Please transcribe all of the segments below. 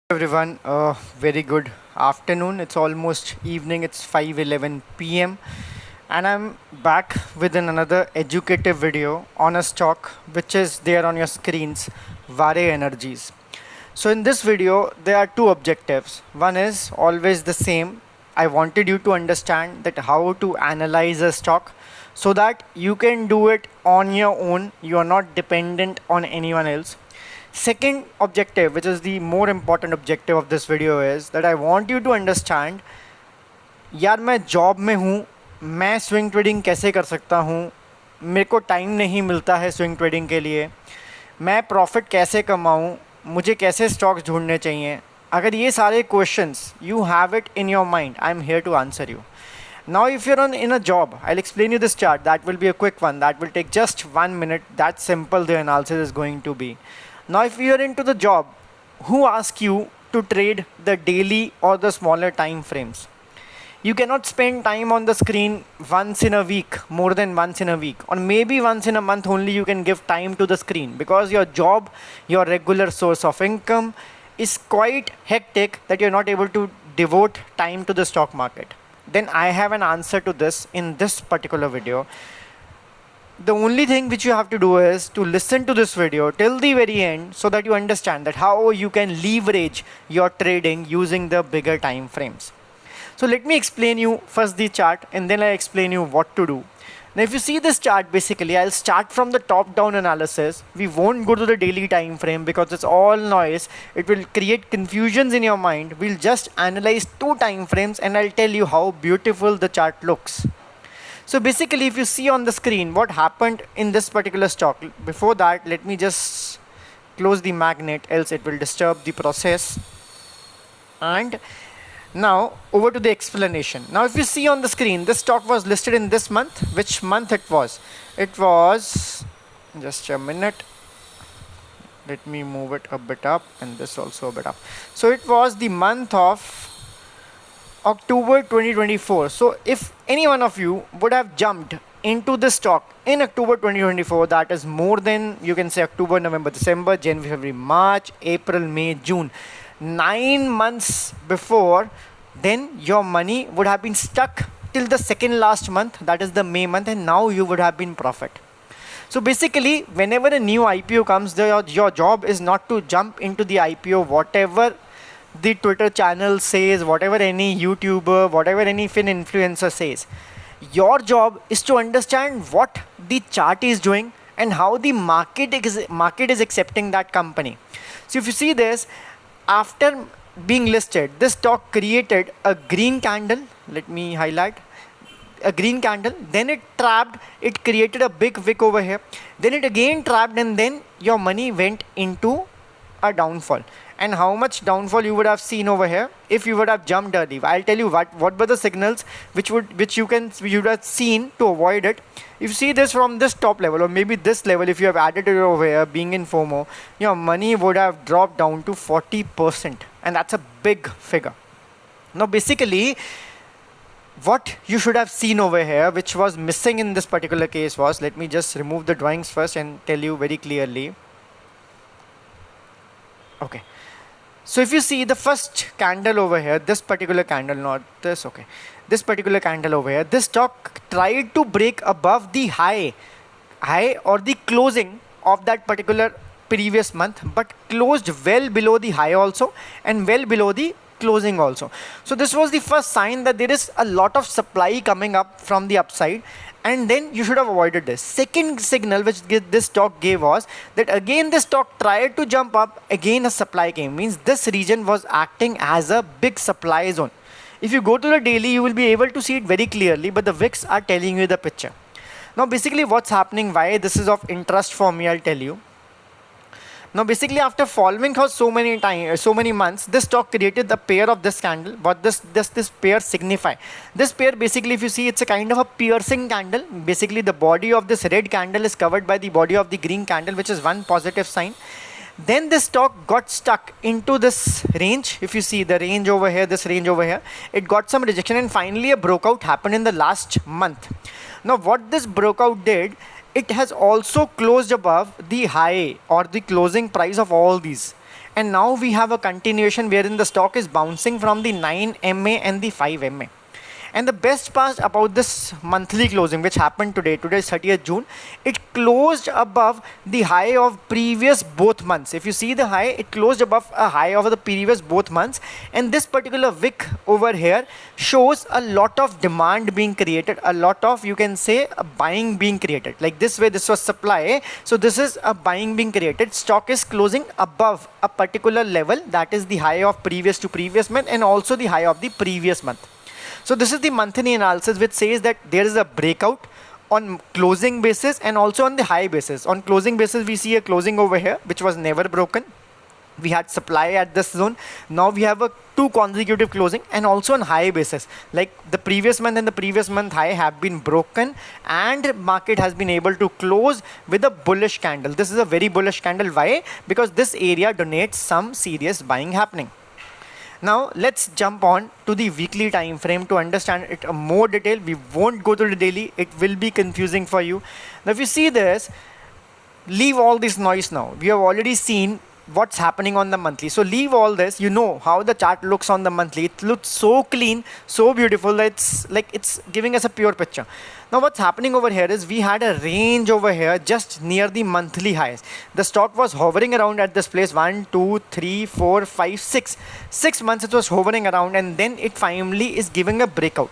Everyone, very good afternoon. It's almost evening. It's 5:11 p.m. and I'm back with another educative video on a stock which is there on your screens, Vare Energies. So in this video, there are two objectives. One is always the same. I wanted you to understand that how to analyze a stock so that you can do it on your own. You are not dependent on anyone else. Second objective, which is the more important objective of this video, is that I want you to understand यार मैं job में हूँ, मैं swing trading कैसे कर सकता हूँ, मेरे को टाइम नहीं मिलता है स्विंग ट्रेडिंग के लिए, मैं प्रॉफिट कैसे कमाऊँ, मुझे कैसे स्टॉक्स ढूंढने चाहिए. अगर ये सारे questions you have it in your mind, I am here to answer you. Now if you're in a job, I'll explain you this chart. That will be a quick one. That will take just 1 minute. That simple the analysis is going to be. Now if you're into the job, who asks you to trade the daily or the smaller time frames? You cannot spend time on the screen once in a week, more than once in a week, or maybe once in a month only you can give time to the screen, because your job, your regular source of income is quite hectic that you're not able to devote time to the stock market. Then I have an answer to this in this particular video. The only thing which you have to do is to listen to this video till the very end so that you understand that how you can leverage your trading using the bigger time frames. So let me explain you first the chart and then I'll explain you what to do. Now if you see this chart, basically I'll start from the top down analysis. We won't go to the daily time frame because it's all noise. It will create confusions in your mind. We'll just analyze two time frames and I'll tell you how beautiful the chart looks. So basically if you see on the screen what happened in this particular stock, before that let me just close the magnet, else it will disturb the process. And now over to the explanation. Now if you see on the screen, this stock was listed in this month. Which month it was? It was, just a minute, let me move it a bit up and this also a bit up. So it was the month of October 2024. So if any one of you would have jumped into this stock in October 2024, that is more than, you can say, October, November, December, January, February, March, April, May, June, 9 months before, then your money would have been stuck till the second last month, that is the May month, and now you would have been profit. So basically whenever a new IPO comes, your job is not to jump into the IPO whatever the Twitter channel says, whatever any YouTuber, whatever any fin influencer says. Your job is to understand what the chart is doing and how the market is accepting that company. So if you see this, after being listed, this stock created a green candle. Let me highlight a green candle. Then it trapped, it created a big wick over here. Then it again trapped, and then your money went into a downfall. And how much downfall you would have seen over here if you would have jumped early. I'll tell you what were the signals which you would have seen to avoid it. If you see this from this top level, or maybe this level, if you have added it over here, being in FOMO, your money would have dropped down to 40%, and that's a big figure. Now basically what you should have seen over here, which was missing in this particular case, was, let me just remove the drawings first and tell you very clearly. Okay, so if you see the first candle over here, this particular candle, not this, okay, this particular candle over here, this stock tried to break above the high or the closing of that particular previous month, but closed well below the high also and well below the closing also. So this was the first sign that there is a lot of supply coming up from the upside, and then you should have avoided this. Second signal which this stock gave was that again this stock tried to jump up, again a supply came, means this region was acting as a big supply zone. If you go to the daily, you will be able to see it very clearly, but the wicks are telling you the picture. Now basically what's happening, why this is of interest for me, I'll tell you. Now basically after following for so many months, this stock created the pair of this candle. What this pair signify? This pair basically, if you see, it's a kind of a piercing candle. Basically the body of this red candle is covered by the body of the green candle, which is one positive sign. Then this stock got stuck into this range. If you see the range over here, this range over here, it got some rejection, and finally a breakout happened in the last month. Now what this breakout did, it has also closed above the high or the closing price of all these. and now we have a continuation wherein the stock is bouncing from the 9 MA and the 5 MA. And the best part about this monthly closing, which happened today, today is 30th June, it closed above the high of previous both months. If you see the high, it closed above a high of the previous both months. And this particular wick over here shows a lot of demand being created, a lot of, you can say, a buying being created. Like this way, this was supply. So this is a buying being created. Stock is closing above a particular level, that is the high of previous to previous month and also the high of the previous month. So this is the monthly analysis, which says that there is a breakout on closing basis and also on the high basis. On closing basis, we see a closing over here, which was never broken. We had supply at this zone. Now we have a 2 consecutive closing, and also on high basis, like the previous month and the previous month high have been broken, and market has been able to close with a bullish candle. This is a very bullish candle. Why? Because this area donates some serious buying happening. Now let's jump on to the weekly time frame to understand it in more detail. We won't go to the daily, it will be confusing for you. Now if you see this, leave all this noise now. We have already seen what's happening on the monthly, so leave all this. You know how the chart looks on the monthly. It looks so clean, so beautiful, that it's like it's giving us a pure picture. Now what's happening over here is we had a range over here just near the monthly highs. The stock was hovering around at this place 1 2 3 4 5 6 months. It was hovering around, and then it finally is giving a breakout.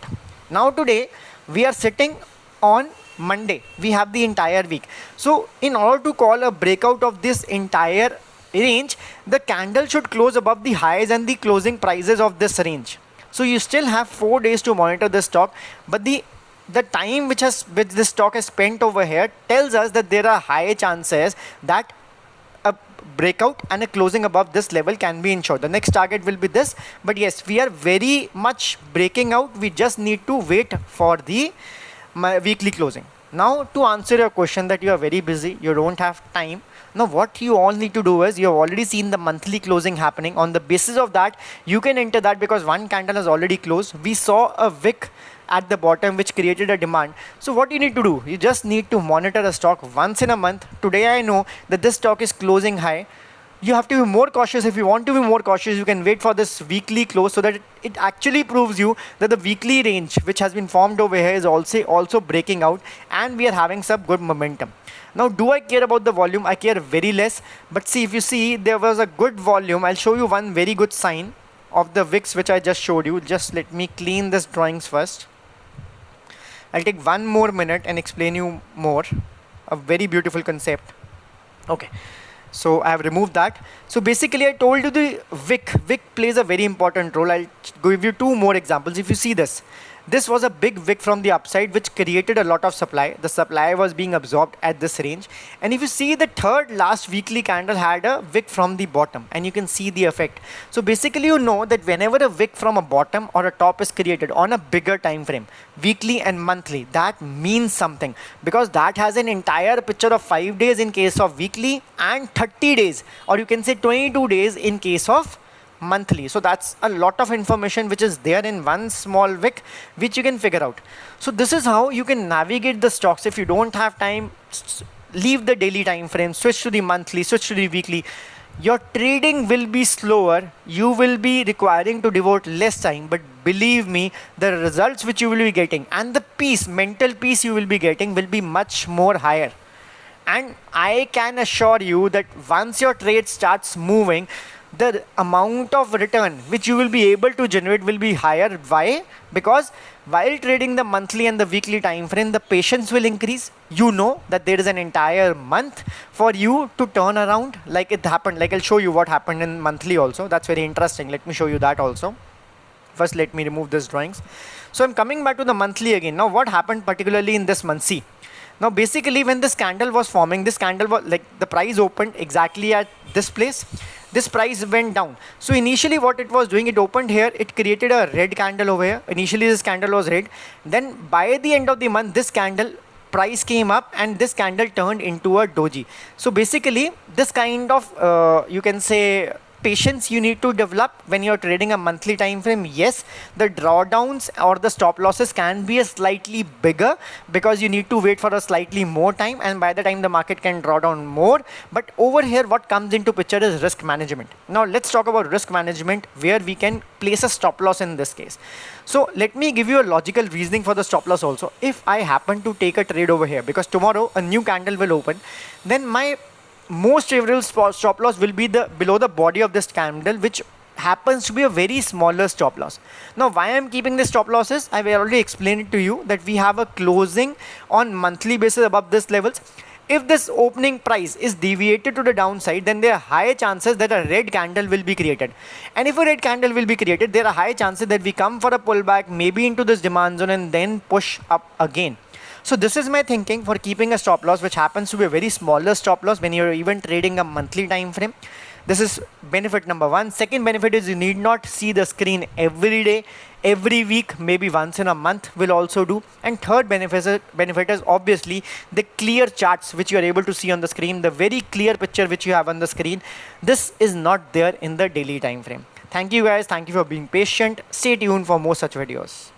Now today we are sitting on Monday. We have the entire week. So in order to call a breakout of this entire range, the candle should close above the highs and the closing prices of this range. So you still have 4 days to monitor the stock, but the time which this stock has spent over here tells us that there are high chances that a breakout and a closing above this level can be ensured. The next target will be this, but yes, we are very much breaking out. We just need to wait for the weekly closing. Now to answer your question that you are very busy, you don't have time. Now what you all need to do is, you have already seen the monthly closing happening. On the basis of that, you can enter that because one candle has already closed. We saw a wick at the bottom which created a demand. So what you need to do, you just need to monitor a stock once in a month. Today I know that this stock is closing high. You have to be more cautious. If you want to be more cautious, you can wait for this weekly close, so that it actually proves you that the weekly range which has been formed over here is also breaking out, and we are having some good momentum. Now do I care about the volume? I care very less. But see, if you see there was a good volume, I'll show you one very good sign of the wicks which I just showed you. Just let me clean this drawings first. I'll take 1 more minute and explain you more. A very beautiful concept. Okay. So I have removed that. So basically I told you the wick plays a very important role. I'll give you 2 more examples. If you see this was a big wick from the upside which created a lot of supply. The supply was being absorbed at this range. And if you see, the third last weekly candle had a wick from the bottom, and you can see the effect. So basically you know that whenever a wick from a bottom or a top is created on a bigger time frame, weekly and monthly, that means something, because that has an entire picture of 5 days in case of weekly and 30 days, or you can say 22 days in case of monthly. So that's a lot of information which is there in one small wick which you can figure out. So this is how you can navigate the stocks. If you don't have time, leave the daily time frame, switch to the monthly, switch to the weekly. Your trading will be slower, you will be requiring to devote less time, but believe me, the results which you will be getting and the peace, mental peace you will be getting, will be much more higher. And I can assure you that once your trade starts moving, the amount of return which you will be able to generate will be higher. Why? Because while trading the monthly and the weekly time frame, the patience will increase. You know that there is an entire month for you to turn around, like it happened. Like I'll show you what happened in monthly also. That's very interesting. Let me show you that also. First, let me remove these drawings. So I'm coming back to the monthly again. Now what happened particularly in this month? See, now basically when this candle was forming, this candle was like, the price opened exactly at this place. This price went down. So initially what it was doing, it opened here, it created a red candle over here. Initially this candle was red. Then by the end of the month, this candle price came up and this candle turned into a doji. So basically this kind of you can say patience you need to develop when you're trading a monthly time frame. Yes, the drawdowns or the stop losses can be a slightly bigger because you need to wait for a slightly more time, and by the time the market can draw down more. But over here what comes into picture is risk management. Now let's talk about risk management, where we can place a stop loss in this case. So let me give you a logical reasoning for the stop loss also. If I happen to take a trade over here, because tomorrow a new candle will open, then my most favorable stop loss will be the below the body of this candle, which happens to be a very smaller stop loss. Now why I'm keeping this stop losses, I've already explained it to you that we have a closing on monthly basis above this levels. If this opening price is deviated to the downside, then there are high chances that a red candle will be created. And if a red candle will be created, there are high chances that we come for a pullback, maybe into this demand zone, and then push up again. So this is my thinking for keeping a stop loss, which happens to be a very smaller stop loss when you're even trading a monthly time frame. This is benefit number one. Second benefit is you need not see the screen every day, every week, maybe once in a month will also do. And third benefit is obviously the clear charts which you are able to see on the screen, the very clear picture which you have on the screen. This is not there in the daily time frame. Thank you guys. Thank you for being patient. Stay tuned for more such videos.